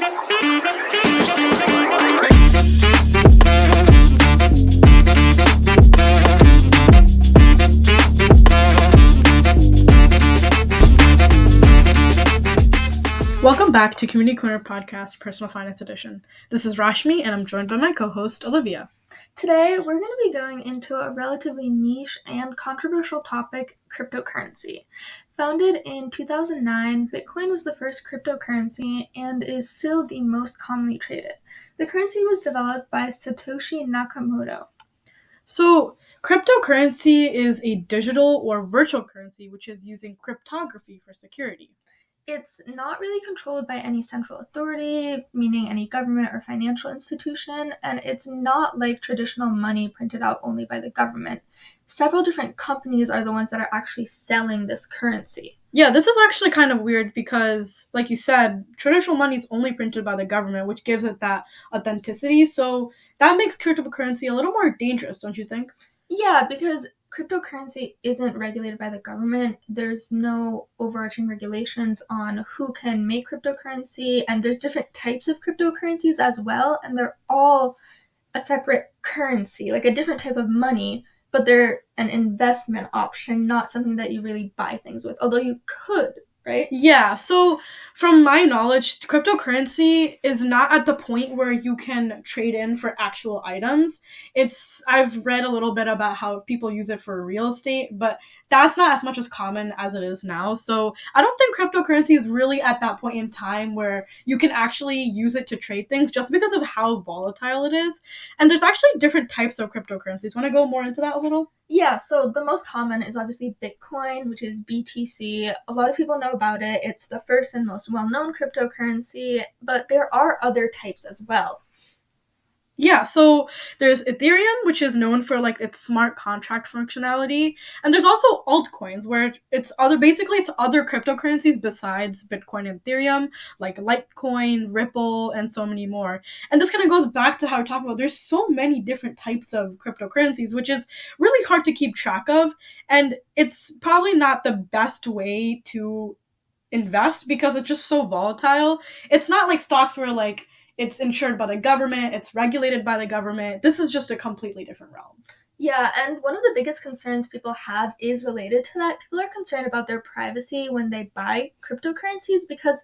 Welcome back to Community Corner Podcast Personal Finance Edition. This is Rashmi and I'm joined by my co-host Olivia. Today we're going to be going into a relatively niche and controversial topic, cryptocurrency. Founded in 2009, Bitcoin was the first cryptocurrency and is still the most commonly traded. The currency was developed by Satoshi Nakamoto. So, cryptocurrency is a digital or virtual currency which is using cryptography for security. It's not really controlled by any central authority, meaning any government or financial institution, and it's not like traditional money printed out only by the government. Several different companies are the ones that are actually selling this currency. Yeah, this is actually kind of weird because, like you said, traditional money is only printed by the government, which gives it that authenticity. So that makes cryptocurrency a little more dangerous, don't you think? Yeah, because cryptocurrency isn't regulated by the government. There's no overarching regulations on who can make cryptocurrency, and there's different types of cryptocurrencies as well, and they're all a separate currency, like a different type of money, but they're an investment option, not something that you really buy things with, although you could, right? Yeah, so from my knowledge, cryptocurrency is not at the point where you can trade in for actual items. I've read a little bit about how people use it for real estate, but that's not as much as common as it is now. So I don't think cryptocurrency is really at that point in time where you can actually use it to trade things just because of how volatile it is. And there's actually different types of cryptocurrencies. Want to go more into that a little? Yeah, so the most common is obviously Bitcoin, which is BTC. A lot of people know about it. It's the first and most well-known cryptocurrency, but there are other types as well. Yeah, so there's Ethereum, which is known for like its smart contract functionality, and there's also altcoins, where it's other cryptocurrencies besides Bitcoin and Ethereum, like Litecoin, Ripple, and so many more. And this kind of goes back to how we're talking about there's so many different types of cryptocurrencies, which is really hard to keep track of, and it's probably not the best way to invest because it's just so volatile. It's not like stocks where like it's insured by the government, it's regulated by the government. This is just a completely different realm. Yeah, and one of the biggest concerns people have is related to that. People are concerned about their privacy when they buy cryptocurrencies because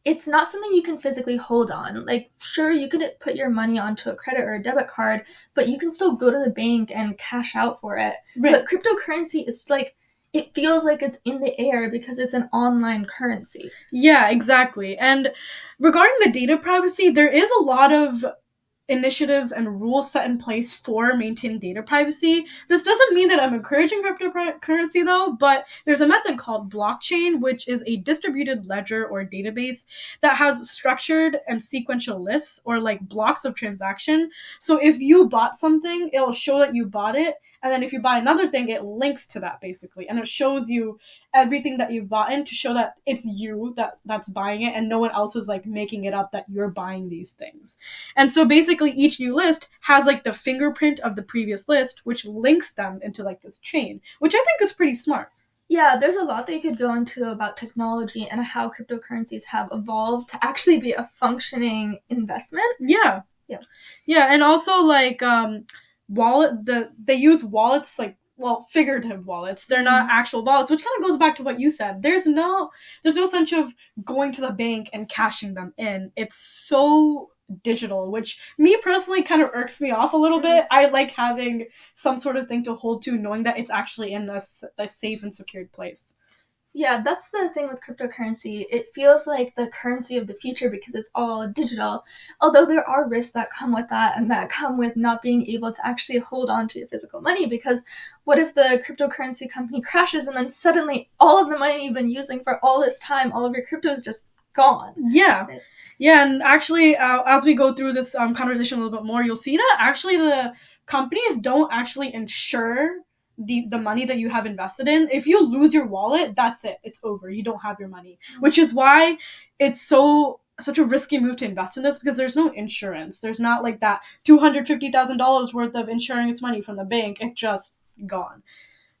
it's not something you can physically hold on. Like, sure, you could put your money onto a credit or a debit card, but you can still go to the bank and cash out for it. Right. But cryptocurrency, it's like, it feels like it's in the air because it's an online currency. Yeah, exactly. And regarding the data privacy, there is a lot of initiatives and rules set in place for maintaining data privacy. This doesn't mean that I'm encouraging cryptocurrency though, but there's a method called blockchain, which is a distributed ledger or database that has structured and sequential lists or like blocks of transaction. So if you bought something, it'll show that you bought it. And then if you buy another thing, it links to that basically. And it shows you everything that you've bought in to show that it's you that's buying it and no one else is like making it up that you're buying these things. And so basically each new list has like the fingerprint of the previous list, which links them into like this chain, which I think is pretty smart. Yeah, there's a lot that you could go into about technology and how cryptocurrencies have evolved to actually be a functioning investment. Yeah. And also like they use wallets like figurative wallets. They're not actual wallets, which kind of goes back to what you said. There's no sense of going to the bank and cashing them in. It's so digital, which me personally kind of irks me off a little bit. I like having some sort of thing to hold to, knowing that it's actually in a safe and secured place. Yeah, that's the thing with cryptocurrency. It feels like the currency of the future because it's all digital, although there are risks that come with that and that come with not being able to actually hold on to your physical money, because what if the cryptocurrency company crashes and then suddenly all of the money you've been using for all this time, all of your crypto is just gone? Yeah. Yeah, and actually, as we go through this conversation a little bit more, you'll see that actually the companies don't actually insure the money that you have invested in. If you lose your wallet, that's it. It's over. You don't have your money, which is why it's such a risky move to invest in this, because there's no insurance. There's not like that $250,000 worth of insurance money from the bank. It's just gone.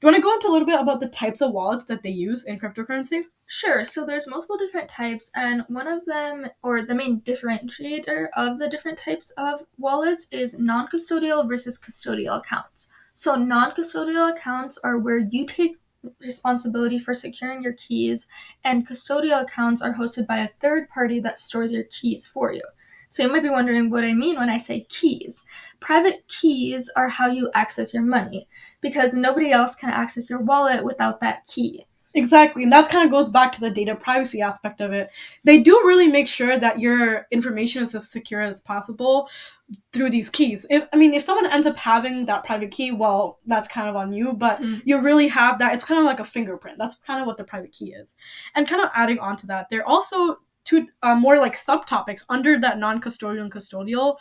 Do you want to go into a little bit about the types of wallets that they use in cryptocurrency? Sure. So there's multiple different types, and one of them, or the main differentiator of the different types of wallets, is non-custodial versus custodial accounts. So non-custodial accounts are where you take responsibility for securing your keys, and custodial accounts are hosted by a third party that stores your keys for you. So you might be wondering what I mean when I say keys. Private keys are how you access your money, because nobody else can access your wallet without that key. Exactly, and that kind of goes back to the data privacy aspect of it. They do really make sure that your information is as secure as possible through these keys. If someone ends up having that private key, well, that's kind of on you, but you really have that. It's kind of like a fingerprint. That's kind of what the private key is. And kind of adding on to that, there are also two more like subtopics under that non-custodial and custodial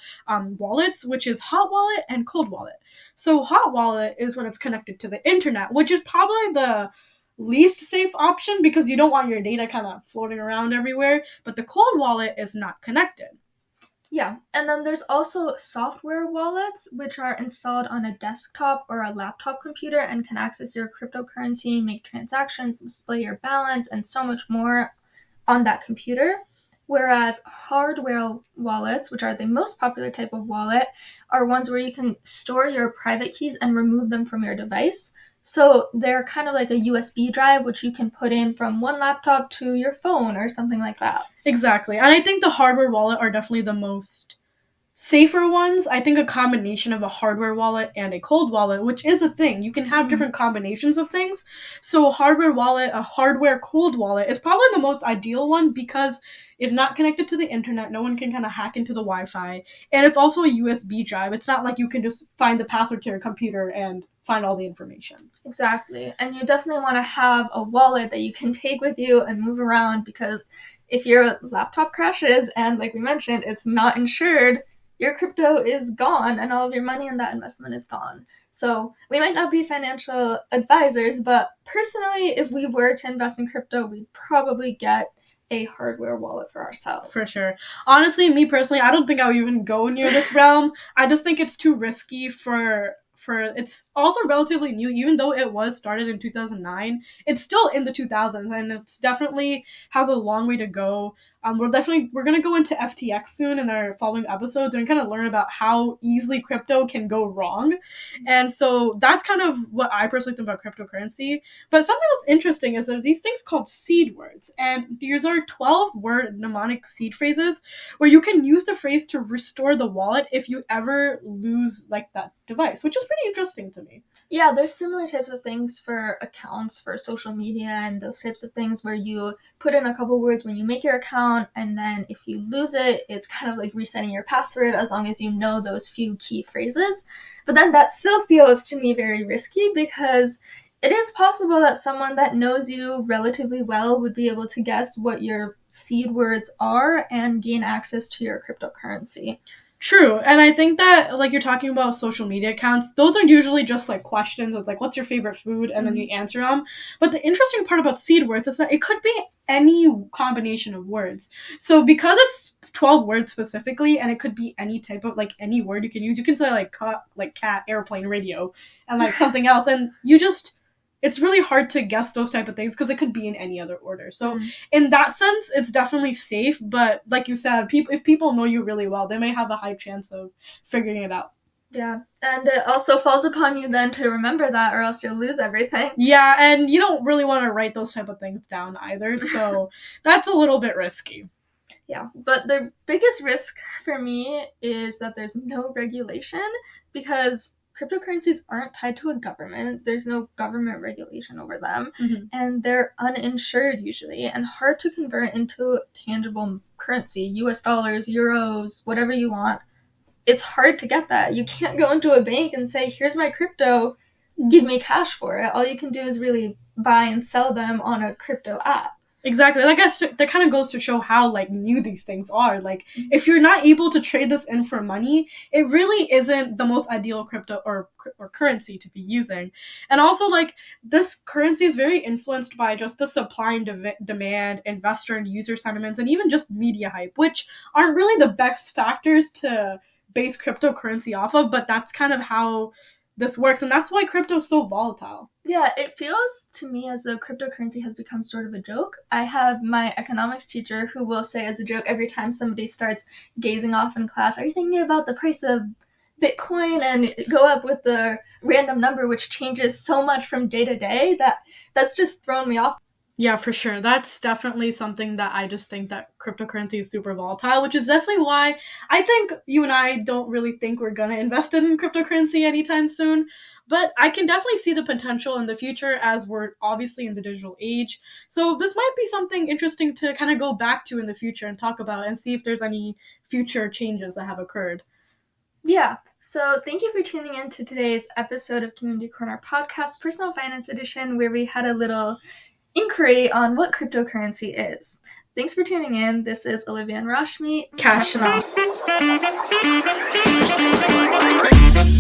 wallets, which is hot wallet and cold wallet. So hot wallet is when it's connected to the internet, which is probably the least safe option because you don't want your data kind of floating around everywhere, but the cold wallet is not connected. Yeah, and then there's also software wallets, which are installed on a desktop or a laptop computer and can access your cryptocurrency, make transactions, display your balance, and so much more on that computer. Whereas hardware wallets, which are the most popular type of wallet, are ones where you can store your private keys and remove them from your device. So they're kind of like a USB drive, which you can put in from one laptop to your phone or something like that. Exactly. And I think the hardware wallet are definitely the most safer ones. I think a combination of a hardware wallet and a cold wallet, which is a thing. You can have different combinations of things. So a hardware wallet, a hardware cold wallet is probably the most ideal one because it's not connected to the internet. No one can kind of hack into the Wi-Fi. And it's also a USB drive. It's not like you can just find the password to your computer and find all the information. Exactly. And you definitely want to have a wallet that you can take with you and move around, because if your laptop crashes and, like we mentioned, it's not insured, your crypto is gone and all of your money in that investment is gone. So we might not be financial advisors, but personally, if we were to invest in crypto, we'd probably get a hardware wallet for ourselves. For sure. Honestly, me personally, I don't think I would even go near this realm. I just think it's too risky for it's also relatively new, even though it was started in 2009. It's still in the 2000s, and it's definitely has a long way to go. We're going to go into FTX soon in our following episodes and kind of learn about how easily crypto can go wrong. And so that's kind of what I personally think about cryptocurrency. But something that's interesting is that these things called seed words, and these are 12-word mnemonic seed phrases where you can use the phrase to restore the wallet if you ever lose like that device, which is pretty interesting to me. Yeah, there's similar types of things for accounts for social media and those types of things where you put in a couple words when you make your account, and then if you lose it, it's kind of like resetting your password as long as you know those few key phrases. But then that still feels to me very risky, because it is possible that someone that knows you relatively well would be able to guess what your seed words are and gain access to your cryptocurrency. True, and I think that, like, you're talking about social media accounts, those are usually just, like, questions. It's like, what's your favorite food? And then you answer them. But the interesting part about seed words is that it could be any combination of words. So because it's 12 words specifically, and it could be any type of, like, any word you can use. You can say, like, cat, airplane, radio, and, like, something else. And it's really hard to guess those type of things because it could be in any other order. So in that sense, it's definitely safe. But like you said, if people know you really well, they may have a high chance of figuring it out. Yeah, and it also falls upon you then to remember that, or else you'll lose everything. Yeah, and you don't really want to write those type of things down either. So that's a little bit risky. Yeah, but the biggest risk for me is that there's no regulation, because cryptocurrencies aren't tied to a government. There's no government regulation over them, and they're uninsured usually and hard to convert into tangible currency, US dollars, euros, whatever you want. It's hard to get that. You can't go into a bank and say, here's my crypto, give me cash for it. All you can do is really buy and sell them on a crypto app. Exactly. I guess that kind of goes to show how, like, new these things are. Like, if you're not able to trade this in for money, it really isn't the most ideal crypto or currency to be using. And also, like, this currency is very influenced by just the supply and demand, investor and user sentiments, and even just media hype, which aren't really the best factors to base cryptocurrency off of, but that's kind of how this works, and that's why crypto is so volatile. Yeah, it feels to me as though cryptocurrency has become sort of a joke. I have my economics teacher who will say as a joke every time somebody starts gazing off in class, are you thinking about the price of Bitcoin, and go up with the random number which changes so much from day to day that's just thrown me off. Yeah, for sure. That's definitely something that I just think that cryptocurrency is super volatile, which is definitely why I think you and I don't really think we're going to invest in cryptocurrency anytime soon. But I can definitely see the potential in the future as we're obviously in the digital age. So this might be something interesting to kind of go back to in the future and talk about and see if there's any future changes that have occurred. Yeah, so thank you for tuning in to today's episode of Community Corner Podcast, Personal Finance Edition, where we had a little inquiry on what cryptocurrency is. Thanks for tuning in. This is Olivia and Rashmi. Cash and all.